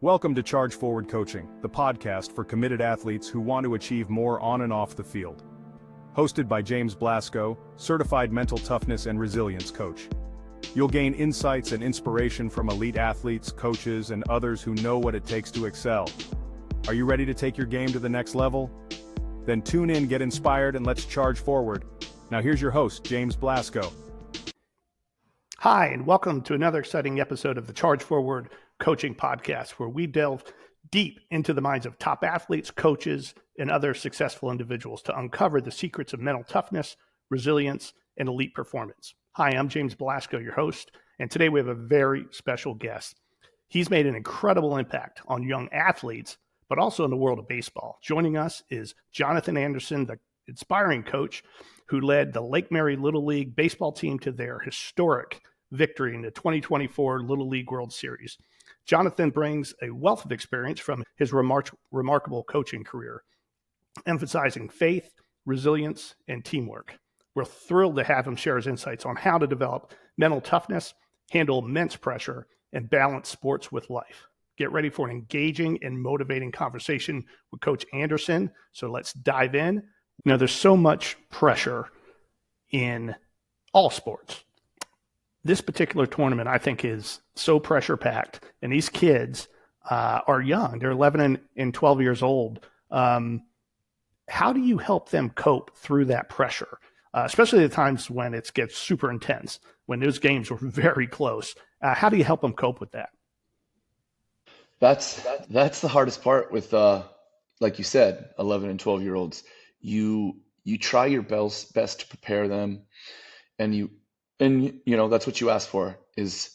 Welcome to Charge Forward Coaching, the podcast for committed athletes who want to achieve more on and off the field. Hosted by James Blasco, certified mental toughness and resilience coach. You'll gain insights and inspiration from elite athletes, coaches, and others who know what it takes to excel. Are you ready to take your game to the next level? Then tune in, get inspired, and let's charge forward. Now here's your host, James Blasco. Hi, and welcome to another exciting episode of the Charge Forward Coaching Podcast, where we delve deep into the minds of top athletes, coaches, and other successful individuals to uncover the secrets of mental toughness, resilience, and elite performance. Hi, I'm James Blasco, your host, and today we have a very special guest. He's made an incredible impact on young athletes, but also in the world of baseball. Joining us is Jonathan Anderson, the inspiring coach who led the Lake Mary Little League baseball team to their historic victory in the 2024 Little League World Series. Jonathan brings a wealth of experience from his remarkable coaching career, emphasizing faith, resilience, and teamwork. We're thrilled to have him share his insights on how to develop mental toughness, handle immense pressure, and balance sports with life. Get ready for an engaging and motivating conversation with Coach Anderson. So let's dive in. Now, there's so much pressure in all sports. This particular tournament, I think, is so pressure-packed, and these kids are young. They're 11 and 12 years old. How do you help them cope through that pressure, especially at times when it gets super intense, when those games were very close? How do you help them cope with that? That's the hardest part with, like you said, 11 and 12-year-olds. You try your best to prepare them, and that's what you ask for is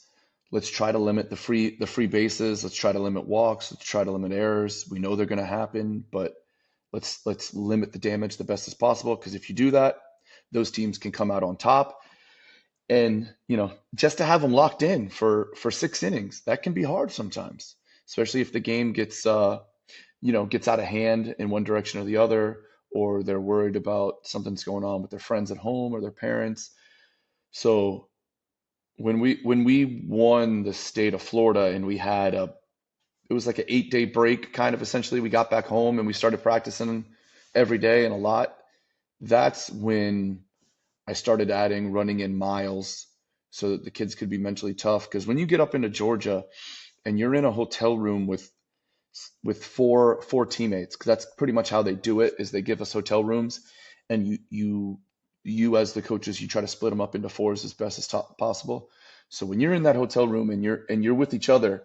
let's try to limit the free bases. Let's try to limit walks. Let's try to limit errors. We know they're going to happen, but let's limit the damage the best as possible. Because if you do that, those teams can come out on top. And, just to have them locked in for 6 innings, that can be hard sometimes, especially if the game gets out of hand in one direction or the other, or they're worried about something's going on with their friends at home or their parents. So when we won the state of Florida and we had it was like an 8-day break, kind of essentially, we got back home and we started practicing every day and a lot. That's when I started adding running in miles so that the kids could be mentally tough. Because when you get up into Georgia and you're in a hotel room with four teammates, because that's pretty much how they do it, is they give us hotel rooms, and you as the coaches, you try to split them up into 4s as best as possible. So when you're in that hotel room and you're with each other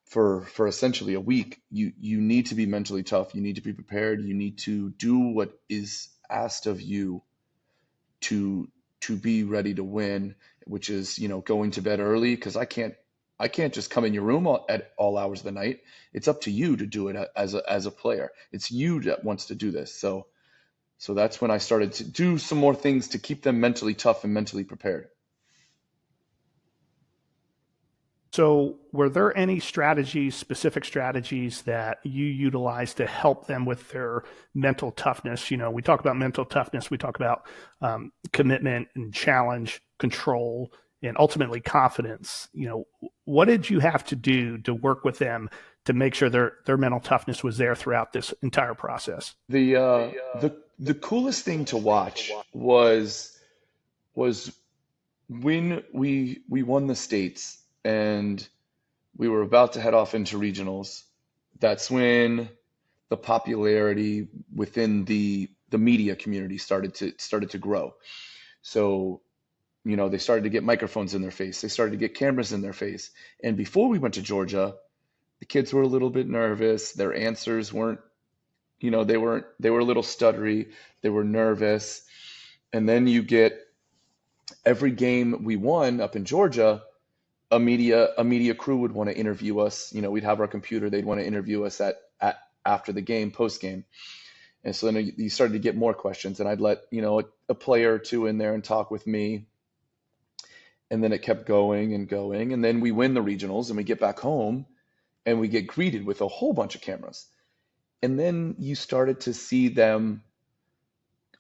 for essentially a week, you need to be mentally tough. You need to be prepared. You need to do what is asked of you to be ready to win, which is, going to bed early, because I can't just come in your room at all hours of the night. It's up to you to do it as a player. It's you that wants to do this. So that's when I started to do some more things to keep them mentally tough and mentally prepared. So were there any specific strategies that you utilize to help them with their mental toughness? We talk about mental toughness. We talk about commitment and challenge, control, and ultimately confidence. What did you have to do to work with them to make sure their mental toughness was there throughout this entire process? The coolest thing to watch was when we won the states and we were about to head off into regionals. That's when the popularity within the media community started to grow. So, they started to get microphones in their face. They started to get cameras in their face. And before we went to Georgia, the kids were a little bit nervous. Their answers weren't, they were a little stuttery. They were nervous. And then you get every game we won up in Georgia, a media crew would want to interview us. We'd have our computer. They'd want to interview us at after the game, post game. And so then you started to get more questions, and I'd let, a player or two in there and talk with me. And then it kept going and going. And then we win the regionals and we get back home and we get greeted with a whole bunch of cameras. And then you started to see them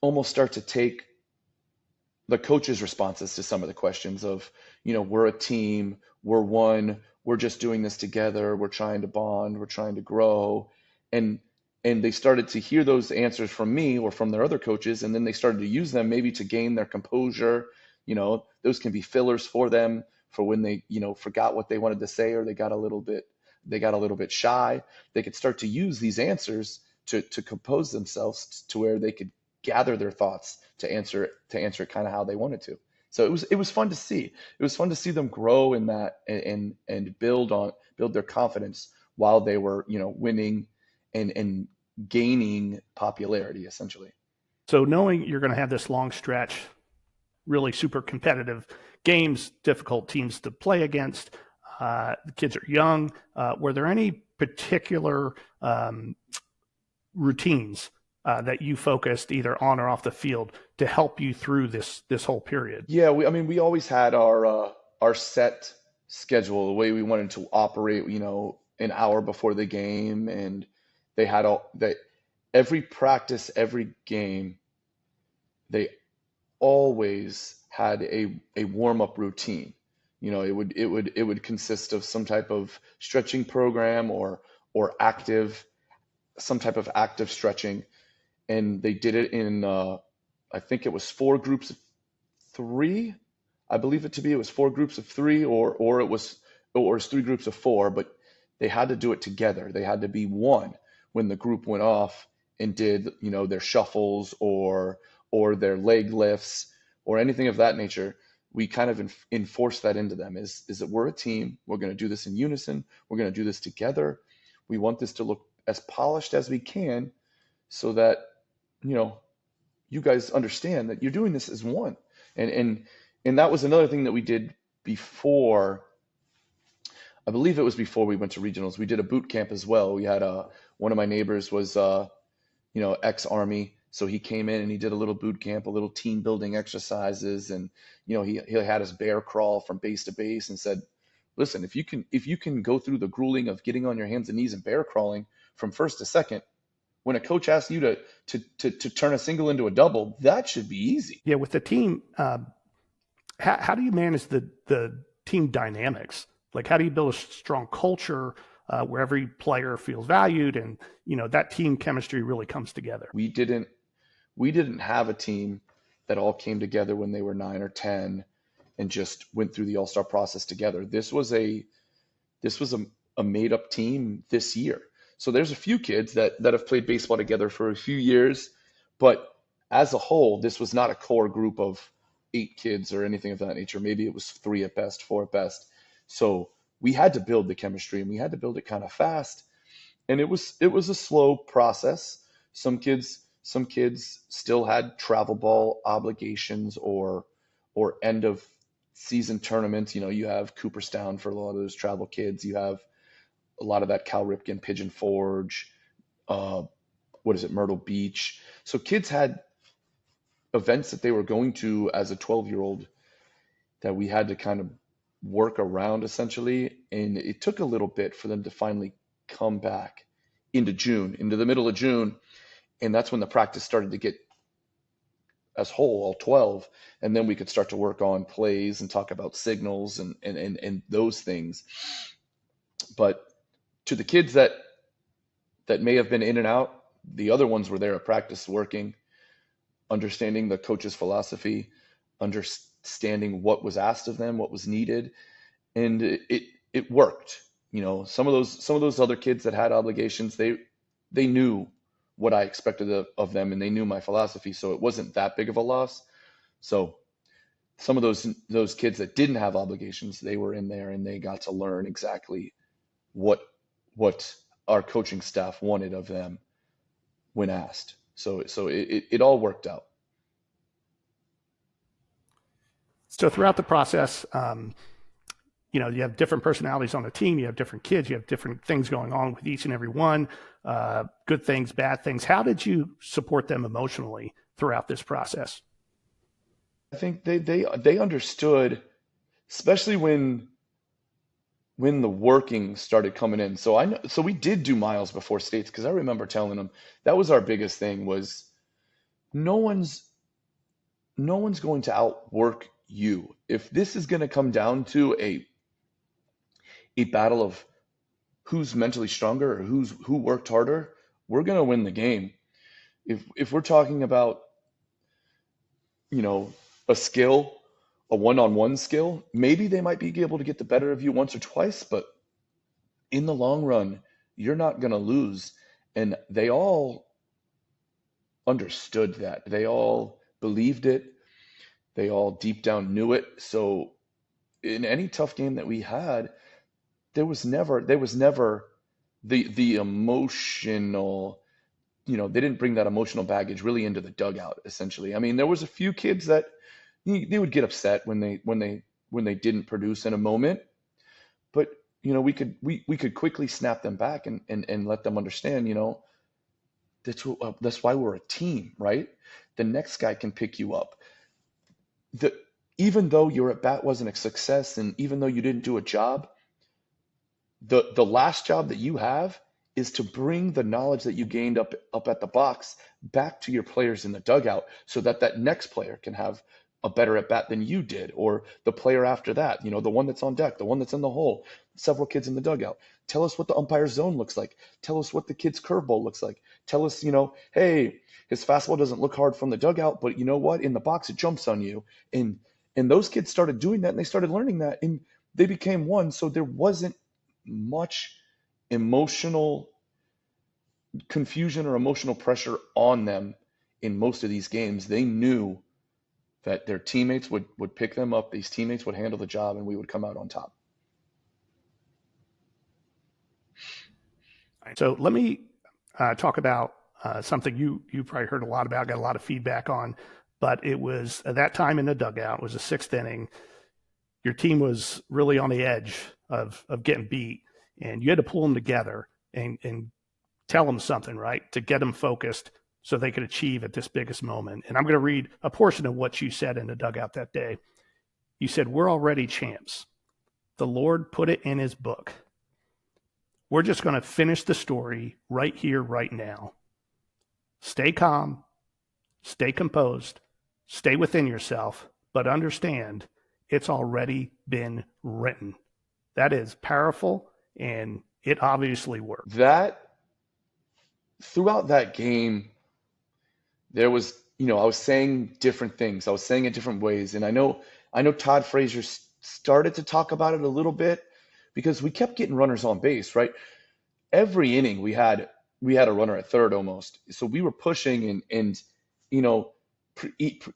almost start to take the coach's responses to some of the questions of, we're a team, we're one, we're just doing this together. We're trying to bond. We're trying to grow. And they started to hear those answers from me or from their other coaches, and then they started to use them maybe to gain their composure. Those can be fillers for them for when they, forgot what they wanted to say, or they got a little bit shy. They could start to use these answers to compose themselves to where they could gather their thoughts to answer it kind of how they wanted to. So it was fun to see. It was fun to see them grow in that and build their confidence while they were, winning and gaining popularity, essentially. So knowing you're going to have this long stretch, really super competitive games, difficult teams to play against, the kids are young. Were there any particular routines that you focused either on or off the field to help you through this whole period? Yeah, we always had our set schedule, the way we wanted to operate, an hour before the game, and they had every practice, every game, they always had a warm-up routine. It would consist of some type of stretching program or some type of active stretching. And they did it in, I think it was 4 groups of 3. I believe it to be. It was 4 groups of 3, or it was 3 groups of 4. But they had to do it together. They had to be one when the group went off and did, their shuffles or their leg lifts or anything of that nature. We kind of enforce that into them. Is that we're a team. We're going to do this in unison. We're going to do this together. We want this to look as polished as we can, so that you guys understand that you're doing this as one. And that was another thing that we did before. I believe it was before we went to regionals. We did a boot camp as well. We had one of my neighbors was ex-Army, so he came in and he did a little boot camp, a little team building exercises, and he had us bear crawl from base to base and said, listen, if you can go through the grueling of getting on your hands and knees and bear crawling from first to second, when a coach asks you to turn a single into a double, that should be easy. Yeah, with the team, how do you manage the team dynamics? Like, how do you build a strong culture where every player feels valued and that team chemistry really comes together? We didn't have a team that all came together when they were 9 or 10 and just went through the all-star process together. This was a made up team this year. So there's a few kids that have played baseball together for a few years, but as a whole, this was not a core group of 8 kids or anything of that nature. Maybe it was 3 at best, 4 at best. So we had to build the chemistry, and we had to build it kind of fast. And it was a slow process. Some kids still had travel ball obligations or end of season tournaments. You have Cooperstown for a lot of those travel kids. You have a lot of that Cal Ripken, Pigeon Forge, Myrtle Beach. So kids had events that they were going to as a 12-year-old that we had to kind of work around, essentially. And it took a little bit for them to finally come back into the middle of June. And that's when the practice started to get as whole, all 12. And then we could start to work on plays and talk about signals and those things. But to the kids that may have been in and out, the other ones were there at practice working, understanding the coach's philosophy, understanding what was asked of them, what was needed, and it worked. Some of those other kids that had obligations, they knew what I expected of them, and they knew my philosophy, so it wasn't that big of a loss. So some of those kids that didn't have obligations, they were in there and they got to learn exactly what our coaching staff wanted of them when asked. So it all worked out. So throughout the process, you have different personalities on the team, you have different kids, you have different things going on with each and every one, good things, bad things. How did you support them emotionally throughout this process? I think they understood, especially when the working started coming in. So we did do miles before states, because I remember telling them that was our biggest thing was no one's going to outwork you. If this is going to come down to a a battle of who's mentally stronger or who worked harder, we're going to win the game. If we're talking about, you know, a skill, a one-on-one skill, maybe they might be able to get the better of you once or twice, but in the long run, you're not going to lose. And they all understood that. They all believed it. They all deep down knew it. So in any tough game that we had, there was never the emotional, they didn't bring that emotional baggage really into the dugout, essentially. I mean, there was a few kids that they would get upset when they didn't produce in a moment, but we could quickly snap them back and let them understand, that's why we're a team, right? The next guy can pick you up. Even though your at bat wasn't a success, and even though you didn't do a job, the last job that you have is to bring the knowledge that you gained up at the box back to your players in the dugout, so that next player can have a better at bat than you did, or the player after that, the one that's on deck, the one that's in the hole, several kids in the dugout. Tell us what the umpire's zone looks like. Tell us what the kid's curveball looks like. Tell us, hey, his fastball doesn't look hard from the dugout, but you know what? In the box, it jumps on you. And those kids started doing that, and they started learning that, and they became one. So there wasn't much emotional confusion or emotional pressure on them in most of these games. They knew that their teammates would pick them up, these teammates would handle the job, and we would come out on top. So let me talk about something you probably heard a lot about, got a lot of feedback on, but it was at that time in the dugout, it was the sixth inning. Your team was really on the edge of getting beat, and you had to pull them together and tell them something, right, to get them focused so they could achieve at this biggest moment. And I'm going to read a portion of what you said in the dugout that day. You said, "We're already champs. The Lord put it in his book. We're just going to finish the story right here, right now. Stay calm, stay composed, stay within yourself, but understand it's already been written." That is powerful, and it obviously worked. Throughout that game, there was, I was saying different things. I was saying it different ways. And I know Todd Frazier started to talk about it a little bit, because we kept getting runners on base, right? Every inning we had a runner at third almost. So we were pushing, and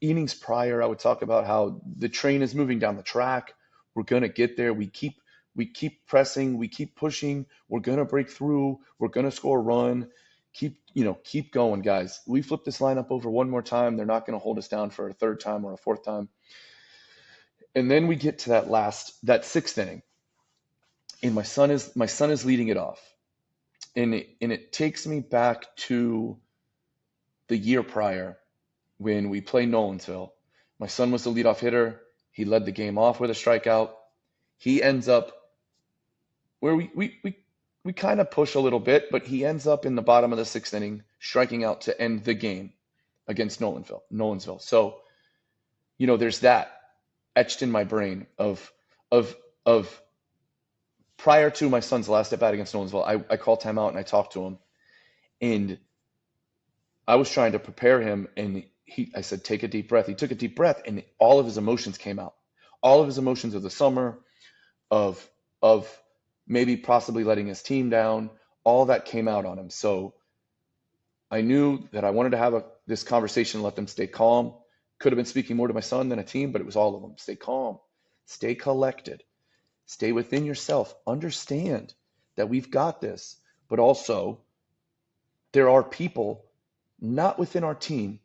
innings prior, I would talk about how the train is moving down the track. We're going to get there. We keep pressing, we keep pushing. We're going to break through. We're going to score a run. Keep going, guys. We flip this lineup over one more time. They're not going to hold us down for a third time or a fourth time. And then we get to that sixth inning, and my son is leading it off. And it takes me back to the year prior when we played Nolensville. My son was the leadoff hitter. He led the game off with a strikeout. He ends up where we kind of push a little bit, but he ends up in the bottom of the sixth inning, striking out to end the game against Nolensville. So, there's that etched in my brain of prior to my son's last at bat against Nolensville. I called timeout and I talked to him, and I was trying to prepare him, and I said, take a deep breath. He took a deep breath, and all of his emotions came out. All of his emotions of the summer, of maybe possibly letting his team down, all that came out on him. So I knew that I wanted to have this conversation, let them stay calm. Could have been speaking more to my son than a team, but it was all of them. Stay calm, stay collected, stay within yourself. Understand that we've got this, but also there are people not within our team,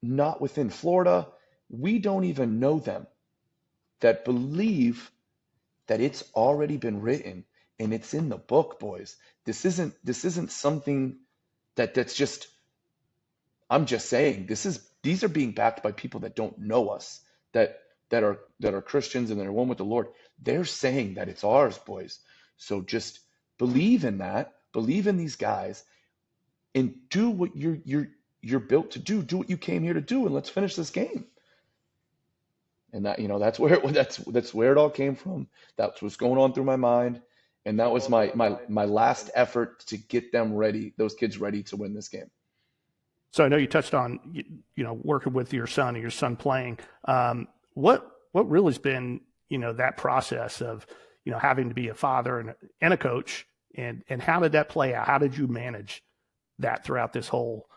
not within Florida. We don't even know them, that believe that it's already been written and it's in the book, boys. This isn't something that's just, I'm just saying, these are being backed by people that don't know us, that are Christians and that are one with the Lord. They're saying that it's ours, boys. So just believe in that, believe in these guys, and do what you're built to do. Do what you came here to do, and let's finish this game. And that, that's where it all came from. That's what's going on through my mind. And that was my last effort to get them ready, those kids ready to win this game. So I know you touched on, working with your son and your son playing. What really has been, that process of, having to be a father and a coach, and how did that play out? How did you manage that throughout this whole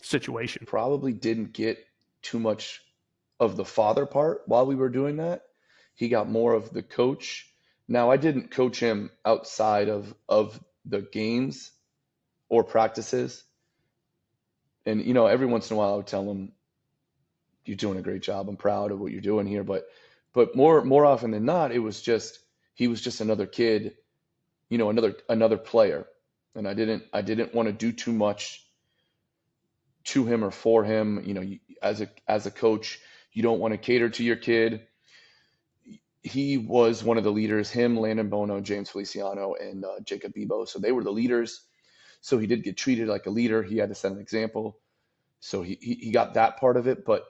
situation? Probably didn't get too much of the father part while we were doing that. He got more of the coach. Now, I didn't coach him outside of the games or practices. And, every once in a while I would tell him, you're doing a great job. I'm proud of what you're doing here. But more often than not, he was just another kid, another player. And I didn't want to do too much to him or for him. As a coach, you don't want to cater to your kid. He was one of the leaders, him, Landon Bono, James Feliciano, and Jacob Bebo. So they were the leaders. So he did get treated like a leader. He had to set an example. So he got that part of it. But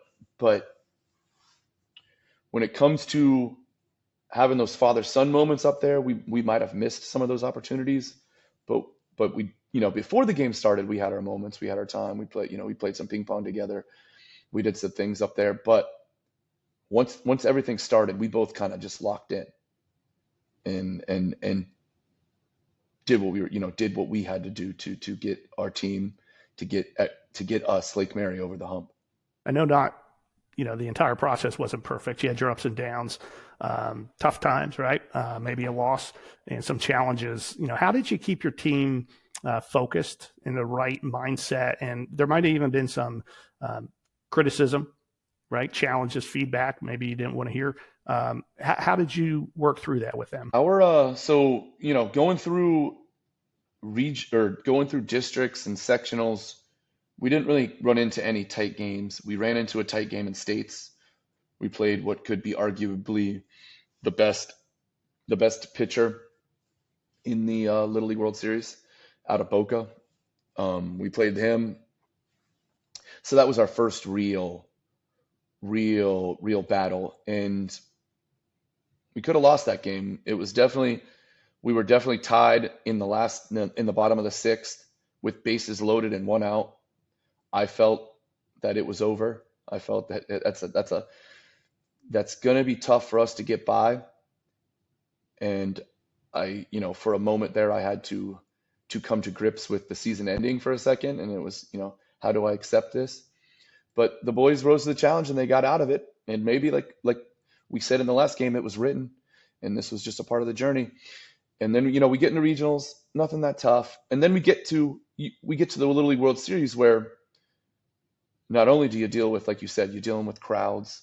when it comes to having those father-son moments up there, we might have missed some of those opportunities. But we, before the game started, we had our moments. We had our time. We played some ping pong together. We did some things up there. But once everything started, we both kind of just locked in and did what we had to do to get our team to get us, Lake Mary, over the hump. I know the entire process wasn't perfect. You had your ups and downs, tough times, right? Maybe a loss and some challenges. How did you keep your team focused in the right mindset? And there might have even been some criticism, right? Challenges, feedback, maybe you didn't want to hear. How did you work through that with them? Going through going through districts and sectionals, we didn't really run into any tight games. We ran into a tight game in states. We played what could be arguably the best pitcher in the Little League World Series out of Boca. We played him. So that was our first real battle. And we could have lost that game. We were definitely tied in the bottom of the sixth with bases loaded and one out. I felt that it was over. I felt that that's going to be tough for us to get by. And for a moment there, I had to come to grips with the season ending for a second. And it was, how do I accept this? But the boys rose to the challenge and they got out of it. And maybe like we said in the last game, it was written, and this was just a part of the journey. And then, we get into regionals, nothing that tough. And then we get to the Little League World Series, where not only do you deal with, like you said, you're dealing with crowds,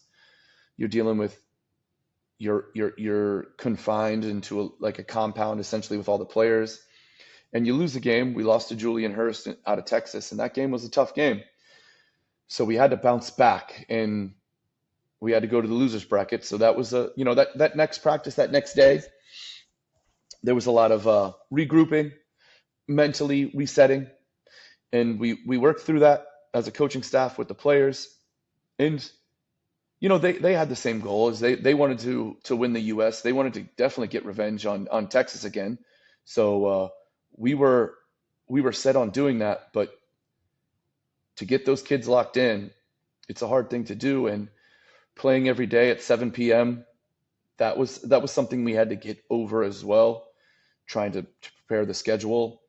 you're dealing with you're confined into a compound essentially with all the players, and you lose the game. We lost to Julian Hurst out of Texas, and that game was a tough game. So we had to bounce back, and we had to go to the losers bracket. So that was that next practice, that next day, there was a lot of regrouping, mentally resetting, and we worked through that as a coaching staff with the players. And they had the same goal as they wanted to win the U.S. They wanted to definitely get revenge on Texas again. So we were set on doing that, but to get those kids locked in, it's a hard thing to do. And playing every day at 7 p.m., that was something we had to get over as well, trying to prepare the schedule.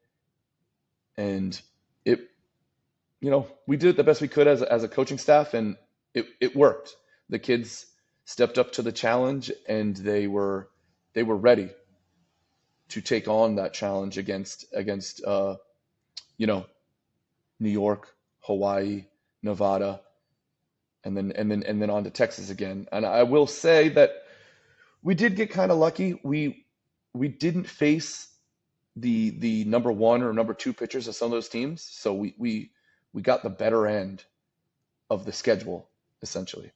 And we did the best we could as a coaching staff, and it worked. The kids stepped up to the challenge, and they were ready to take on that challenge against New York, Hawaii, Nevada, and then on to Texas again. And I will say that we did get kind of lucky. We didn't face the number one or number two pitchers of some of those teams, so we got the better end of the schedule essentially.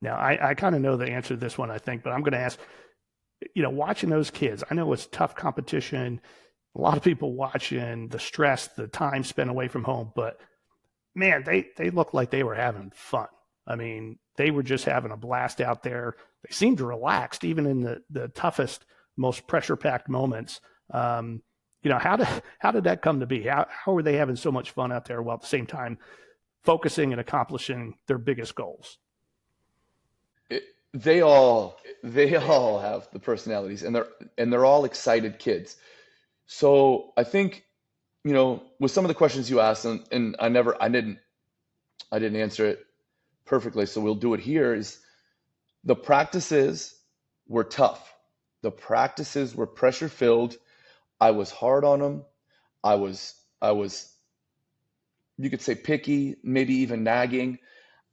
Now, I kind of know the answer to this one, I think, but I'm going to ask, watching those kids, I know it's tough competition, a lot of people watching, the stress, the time spent away from home, but man, they looked like they were having fun. I mean, they were just having a blast out there. They seemed relaxed, even in the toughest, most pressure-packed moments. How did that come to be? How were they having so much fun out there while at the same time focusing and accomplishing their biggest goals? They all have the personalities, and they're all excited kids. So I think, with some of the questions you asked, and I didn't answer it perfectly, so we'll do it here, is the practices were tough. The practices were pressure filled. I was hard on them. I was, you could say picky, maybe even nagging.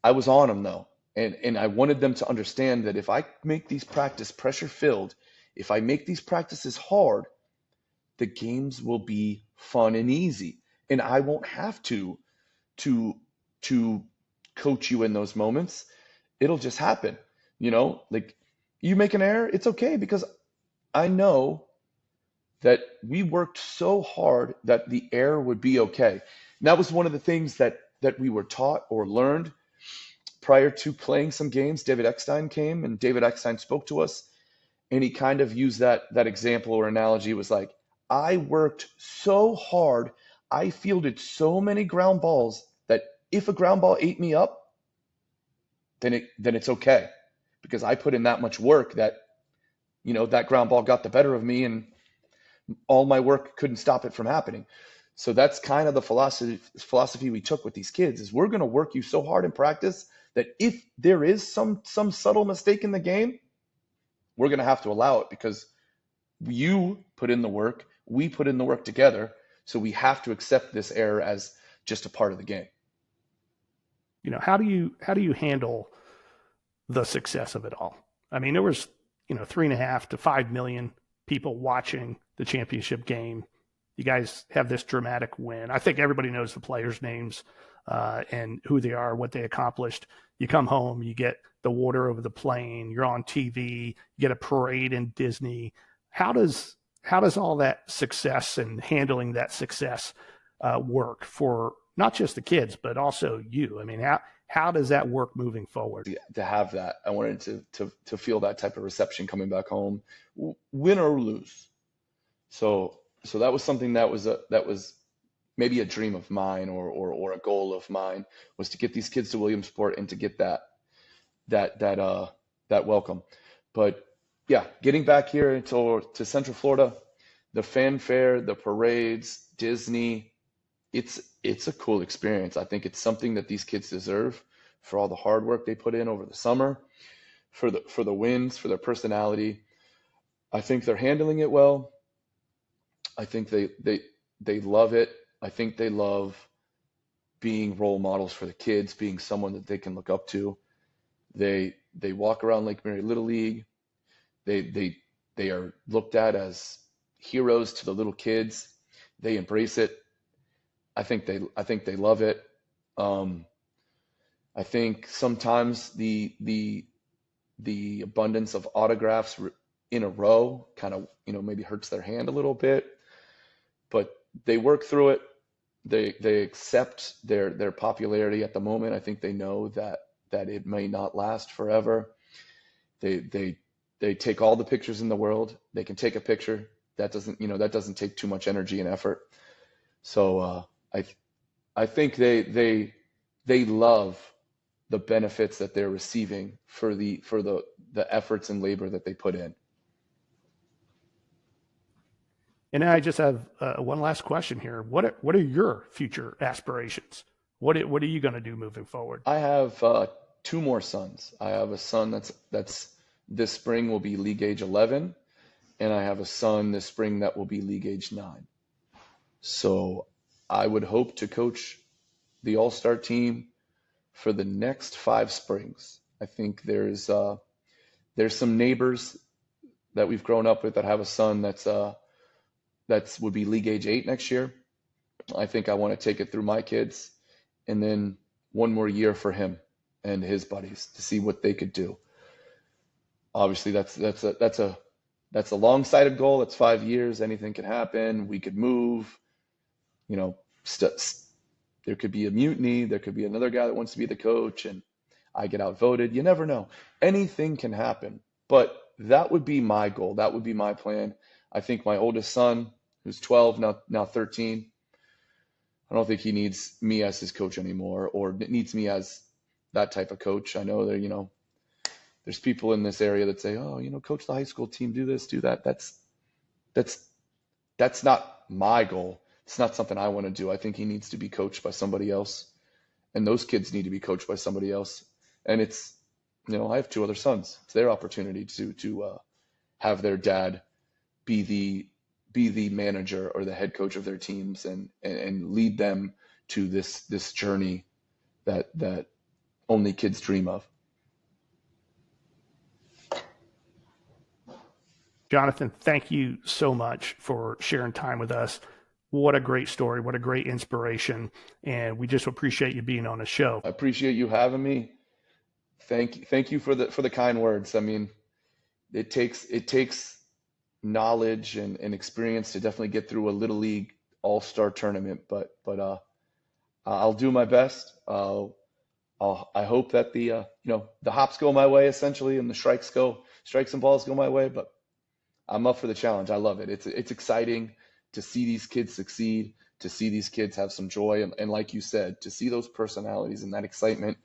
I was on them though. And I wanted them to understand that if I make these practice pressure filled, if I make these practices hard, the games will be fun and easy. And I won't have to coach you in those moments. It'll just happen. Like you make an error, it's okay, because I know that we worked so hard that the error would be okay. And that was one of the things that we were taught or learned prior to playing some games. David Eckstein came, and David Eckstein spoke to us, and he kind of used that example or analogy. It was like, I worked so hard, I fielded so many ground balls that if a ground ball ate me up, then it's okay, because I put in that much work that that ground ball got the better of me, and all my work couldn't stop it from happening. So that's kind of the philosophy we took with these kids, is we're going to work you so hard in practice that if there is some subtle mistake in the game, we're going to have to allow it, because you put in the work, we put in the work together. So we have to accept this error as just a part of the game. How do you handle the success of it all? I mean, there was 3.5 to 5 million people watching the championship game. You guys have this dramatic win. I think everybody knows the players' names and who they are, what they accomplished. You come home, you get the water over the plane, you're on TV, you get a parade in Disney. How does all that success and handling that success work for not just the kids, but also you? I mean, how does that work moving forward? To have that, I wanted to feel that type of reception coming back home, win or lose. So that was something that was maybe a dream of mine or a goal of mine, was to get these kids to Williamsport and to get that welcome. But yeah, getting back here to Central Florida, the fanfare, the parades, Disney, it's a cool experience. I think it's something that these kids deserve for all the hard work they put in over the summer, for the wins, for their personality. I think they're handling it well. I think they love it. I think they love being role models for the kids, being someone that they can look up to. They walk around Lake Mary Little League. They are looked at as heroes to the little kids. They embrace it. I think they love it. I think sometimes the abundance of autographs in a row kind of maybe hurts their hand a little bit, but they work through it. They accept their popularity at the moment. I think they know that it may not last forever. They take all the pictures in the world. They can take a picture. That doesn't take too much energy and effort. So I think they love the benefits that they're receiving for the efforts and labor that they put in. And I just have one last question here. What are your future aspirations? What are you going to do moving forward? I have 2 more sons. I have a son that's this spring will be league age 11, and I have a son this spring that will be league age 9. So I would hope to coach the all-star team for the next 5 springs. I think there's some neighbors that we've grown up with that have a son that's would be league age 8 next year. I think I want to take it through my kids, and then 1 more year for him and his buddies to see what they could do. Obviously, that's a long-sighted goal. It's 5 years. Anything can happen. We could move. There could be a mutiny. There could be another guy that wants to be the coach, and I get outvoted. You never know. Anything can happen. But that would be my goal. That would be my plan. I think my oldest son, who's 12, now 13, I don't think he needs me as his coach anymore, or needs me as that type of coach. I know that, there's people in this area that say, oh, coach the high school team, do this, do that. That's not my goal. It's not something I want to do. I think he needs to be coached by somebody else, and those kids need to be coached by somebody else. And it's, I have 2 other sons. It's their opportunity to have their dad be the manager or the head coach of their teams and lead them to this journey that only kids dream of. Jonathan, thank you so much for sharing time with us. What a great story. What a great inspiration. And we just appreciate you being on the show. I appreciate you having me. Thank you for the kind words. I mean, it takes knowledge and experience to definitely get through a little league all-star tournament, but I'll do my best. I hope that the hops go my way essentially, and the strikes and balls go my way, but I'm up for the challenge. I love it. It's exciting to see these kids succeed, to see these kids have some joy, and like you said, to see those personalities and that excitement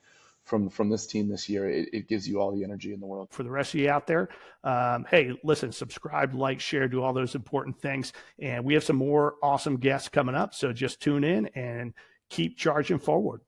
from this team this year. It gives you all the energy in the world. For the rest of you out there, hey, listen, subscribe, like, share, do all those important things. And we have some more awesome guests coming up. So just tune in and keep charging forward.